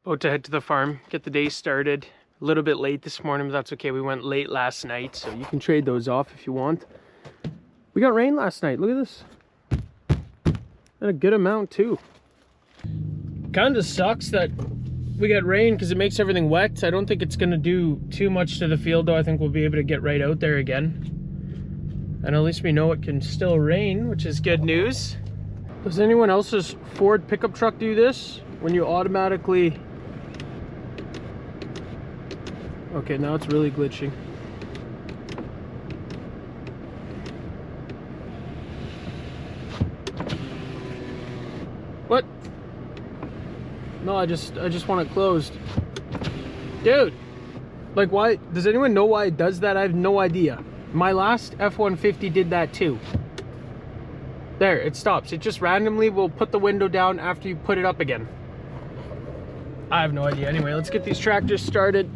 About to head to the farm, get the day started. A little bit late this morning, but that's okay. We went late last night, so you can trade those off if you want. We got rain last night, look at this. And a good amount too. Kind of sucks that we got rain because it makes everything wet. I don't think it's gonna do too much to the field though. I think we'll be able to get right out there again. And at least we know it can still rain, which is good news. Does anyone else's Ford pickup truck do this? When you automatically... Okay, now it's really glitching. What? No, I just want it closed. Dude! Like, why? Does anyone know why it does that? I have no idea. My last F-150 did that too. There, it stops. It just randomly will put the window down after you put it up again. I have no idea. Anyway, let's get these tractors started.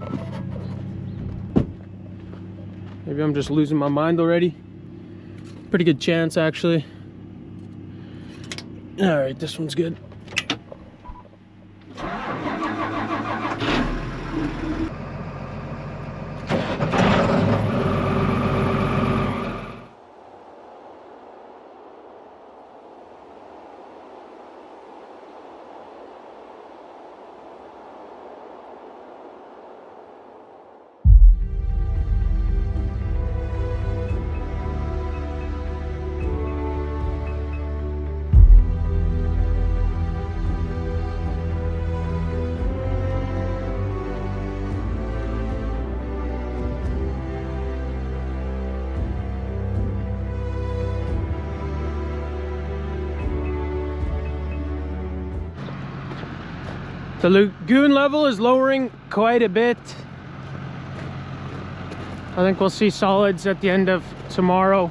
Maybe I'm just losing my mind already. Pretty good chance, actually. All right, this one's good. The lagoon level is lowering quite a bit. I think we'll see solids at the end of tomorrow.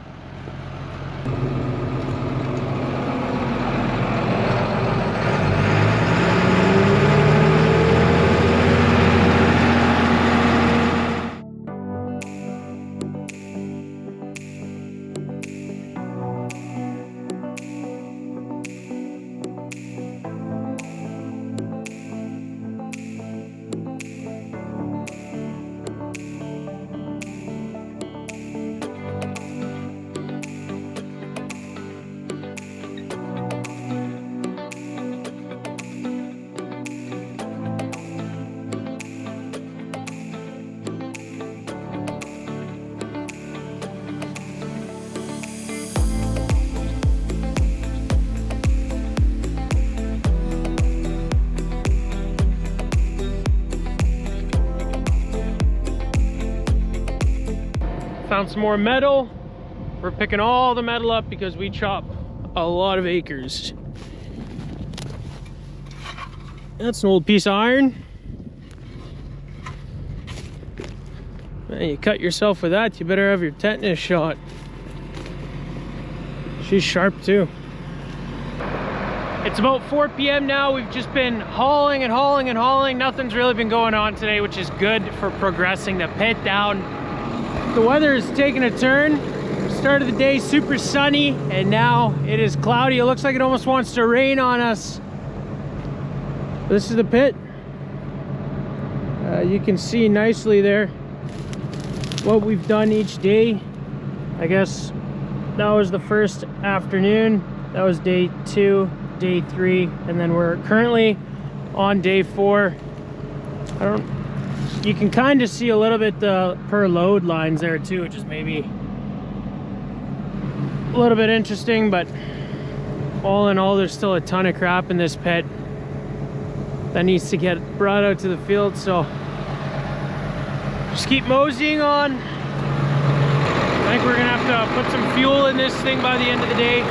Found some more metal. We're picking all the metal up because we chop a lot of acres. That's an old piece of iron. Man, you cut yourself with that, you better have your tetanus shot. She's sharp too. It's about 4 p.m. now. We've just been hauling and hauling and hauling. Nothing's really been going on today, which is good for progressing the pit down. The weather is taking a turn. Start of the day super sunny, and now it is cloudy. It looks like it almost wants to rain on us. This is the pit. You can see nicely there what we've done each day. I guess that was the first afternoon. That was day 2, day 3, and then we're currently on day 4. You can kind of see a little bit the per load lines there too, which is maybe a little bit interesting, but all in all, there's still a ton of crap in this pit that needs to get brought out to the field. So just keep moseying on. I think we're gonna have to put some fuel in this thing by the end of the day.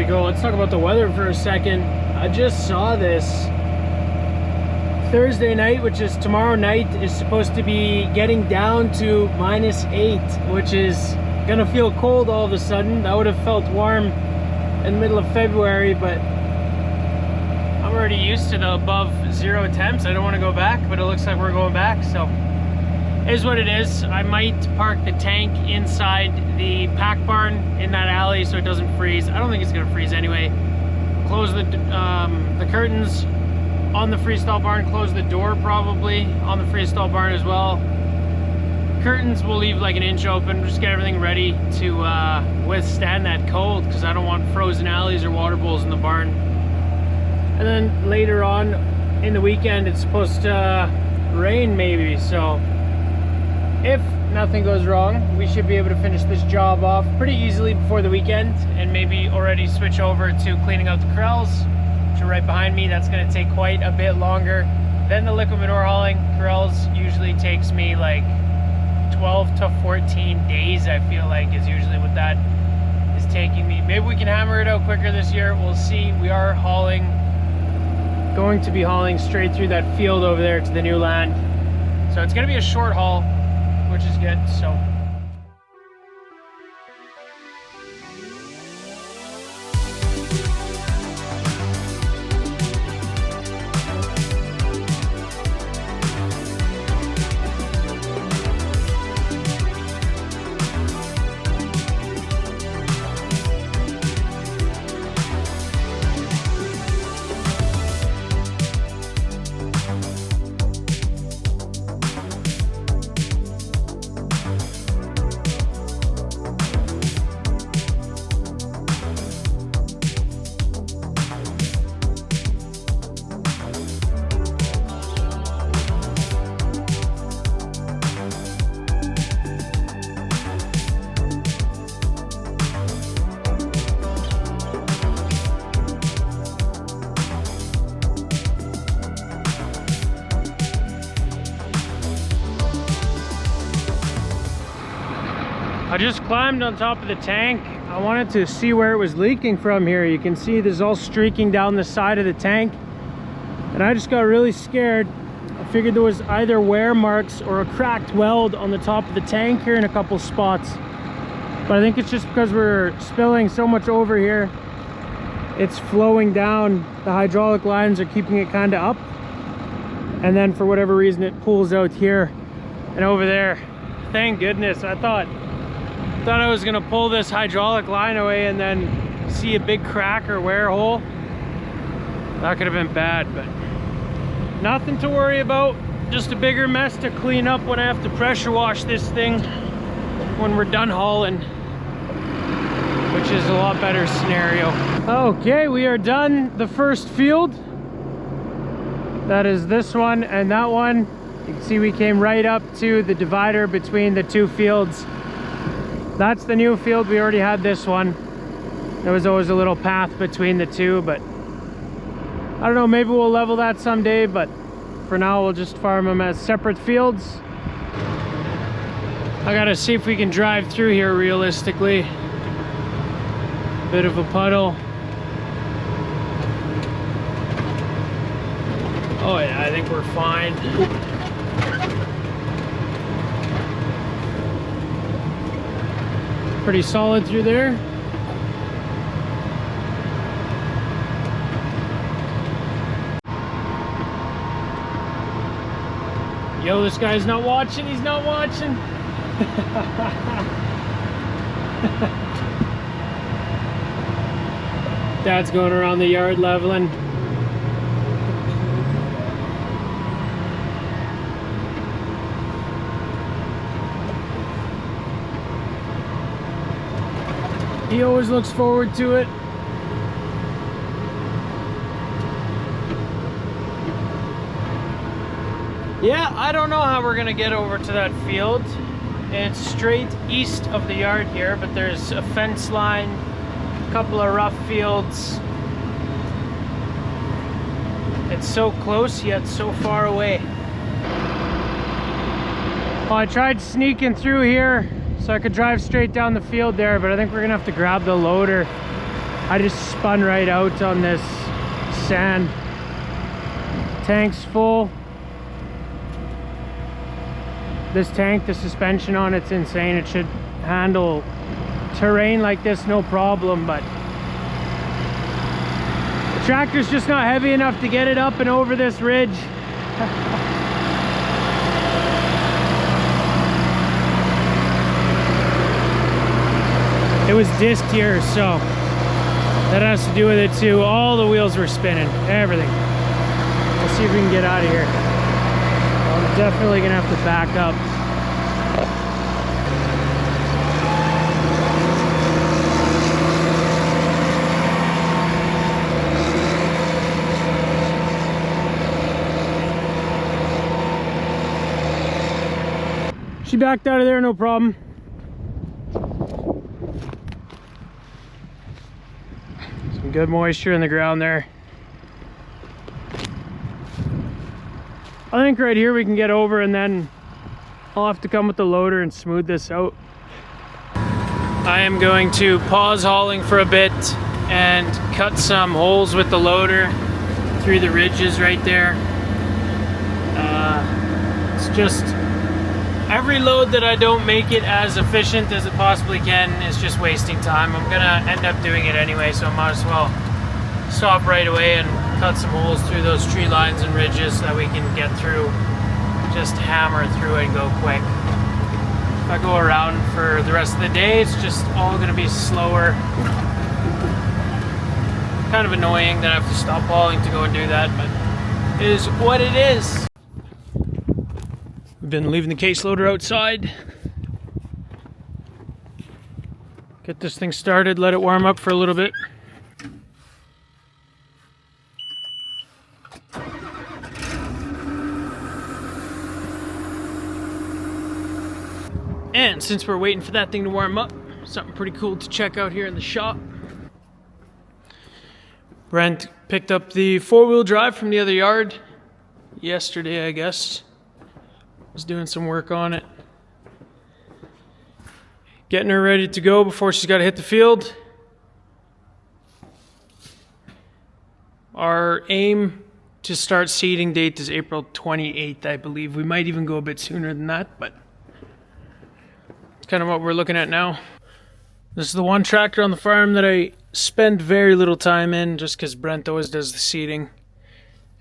Let's talk about the weather for a second. I just saw this. Thursday night, which is tomorrow night, is supposed to be getting down to -8, which is gonna feel cold all of a sudden. That would have felt warm in the middle of February, but I'm already used to the above 0 temps. I don't want to go back, but it looks like we're going back, so it is what it is. I might park the tank inside the pack barn in that alley so it doesn't freeze. I don't think it's gonna freeze anyway. Close the curtains on the freestall barn, close the door probably on the freestall barn as well. Curtains we'll leave like an inch open, just get everything ready to withstand that cold, because I don't want frozen alleys or water bowls in the barn. And then later on in the weekend it's supposed to rain maybe, so if nothing goes wrong, we should be able to finish this job off pretty easily before the weekend, and maybe already switch over to cleaning out the corrals, which are right behind me. That's going to take quite a bit longer than the liquid manure hauling. Corrals usually takes me like 12 to 14 days, I feel like, is usually what that is taking me. Maybe we can hammer it out quicker this year. We'll see. We are going to be hauling straight through that field over there to the new land. So it's going to be a short haul, which is good. So I just climbed on top of the tank. I wanted to see where it was leaking from here. You can see there's all streaking down the side of the tank. And I just got really scared. I figured there was either wear marks or a cracked weld on the top of the tank here in a couple spots. But I think it's just because we're spilling so much over here. It's flowing down. The hydraulic lines are keeping it kind of up. And then for whatever reason it pulls out here and over there. Thank goodness. I thought I was gonna pull this hydraulic line away and then see a big crack or wear hole. That could have been bad, but nothing to worry about. Just a bigger mess to clean up when I have to pressure wash this thing when we're done hauling, which is a lot better scenario. Okay, we are done the first field. That is this one and that one. You can see we came right up to the divider between the two fields. That's the new field. We already had this one. There was always a little path between the two, but I don't know, maybe we'll level that someday, but for now we'll just farm them as separate fields. I gotta see if we can drive through here realistically. Bit of a puddle. Oh yeah, I think we're fine. Pretty solid through there. Yo, this guy's not watching, he's not watching. Dad's going around the yard leveling. He always looks forward to it. Yeah, I don't know how we're gonna get over to that field. It's straight east of the yard here, but there's a fence line, a couple of rough fields. It's so close yet so far away. Well, I tried sneaking through here so I could drive straight down the field there, but I think we're gonna have to grab the loader. I just spun right out on this sand. Tank's full. This tank, the suspension on it's insane. It should handle terrain like this no problem, but Tractor's just not heavy enough to get it up and over this ridge. It was disked here, so that has to do with it too. All the wheels were spinning, everything. Let's see if we can get out of here. I'm definitely gonna have to back up. She backed out of there, no problem. Some good moisture in the ground there. I think right here we can get over, and then I'll have to come with the loader and smooth this out. I am going to pause hauling for a bit and cut some holes with the loader through the ridges right there. It's just every load that I don't make it as efficient as it possibly can is just wasting time. I'm gonna end up doing it anyway, so I might as well stop right away and cut some holes through those tree lines and ridges so that we can get through, just hammer through and go quick. If I go around for the rest of the day, it's just all gonna be slower. Kind of annoying that I have to stop hauling to go and do that, but it is what it is. We've been leaving the case loader outside. Get this thing started, let it warm up for a little bit. And since we're waiting for that thing to warm up, something pretty cool to check out here in the shop. Brent picked up the four-wheel drive from the other yard yesterday, I guess. Was doing some work on it. Getting her ready to go before she's got to hit the field. Our aim to start seeding date is April 28th, I believe. We might even go a bit sooner than that, but it's kind of what we're looking at now. This is the one tractor on the farm that I spend very little time in, just because Brent always does the seeding.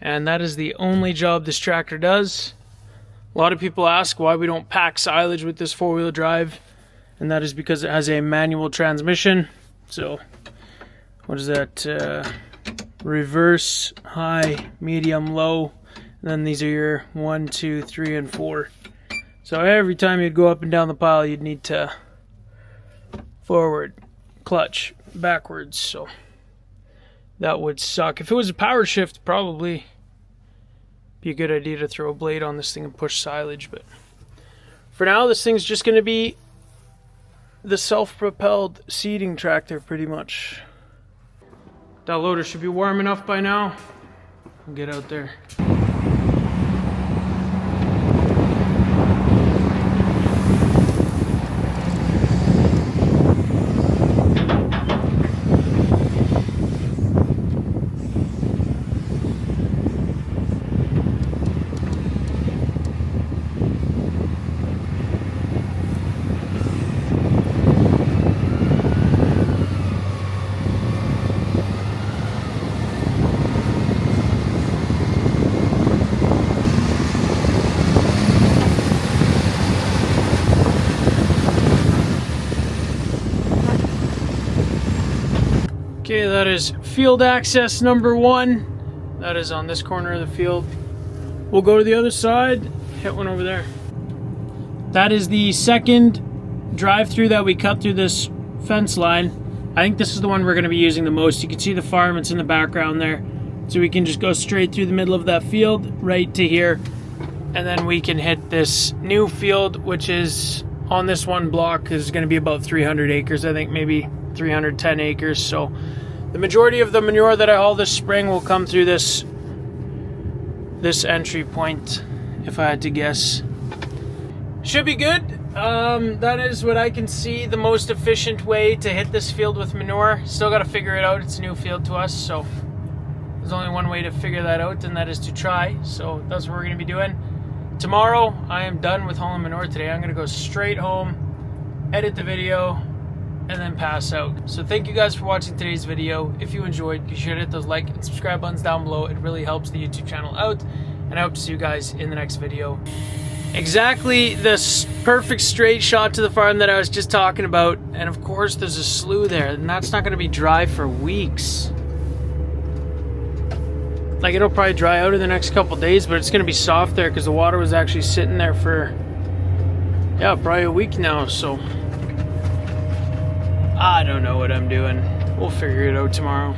And that is the only job this tractor does. A lot of people ask why we don't pack silage with this four-wheel drive, and that is because it has a manual transmission. So, what is that? Reverse, high, medium, low, and then these are your 1, 2, 3, and 4. So every time you'd go up and down the pile, you'd need to forward, clutch, backwards. So that would suck. If it was a power shift, probably be a good idea to throw a blade on this thing and push silage, but for now this thing's just going to be the self-propelled seeding tractor pretty much. That loader should be warm enough by now. I'll get out there. Okay, that is field access number 1. That is on this corner of the field. We'll go to the other side, hit one over there. That is the second drive-through that we cut through this fence line. I think this is the one we're going to be using the most. You can see the farm, it's in the background there. So we can just go straight through the middle of that field, right to here. And then we can hit this new field, which is on this one block, is going to be about 300 acres, I think, maybe 310 acres. So the majority of the manure that I haul this spring will come through this entry point, if I had to guess. Should be good. That is what I can see the most efficient way to hit this field with manure. Still got to figure it out. It's a new field to us, so there's only one way to figure that out, and that is to try. So that's what we're going to be doing. Tomorrow I am done with hauling manure today. I'm going to go straight home, edit the video, and then pass out. So thank you guys for watching today's video. If you enjoyed, be sure to hit those like and subscribe buttons down below. It really helps the YouTube channel out, and I hope to see you guys in the next video. Exactly the perfect straight shot to the farm that I was just talking about, and of course there's a slough there, and that's not going to be dry for weeks. Like, it'll probably dry out in the next couple days, but it's going to be soft there because the water was actually sitting there for, yeah, probably a week now. So I don't know what I'm doing. We'll figure it out tomorrow.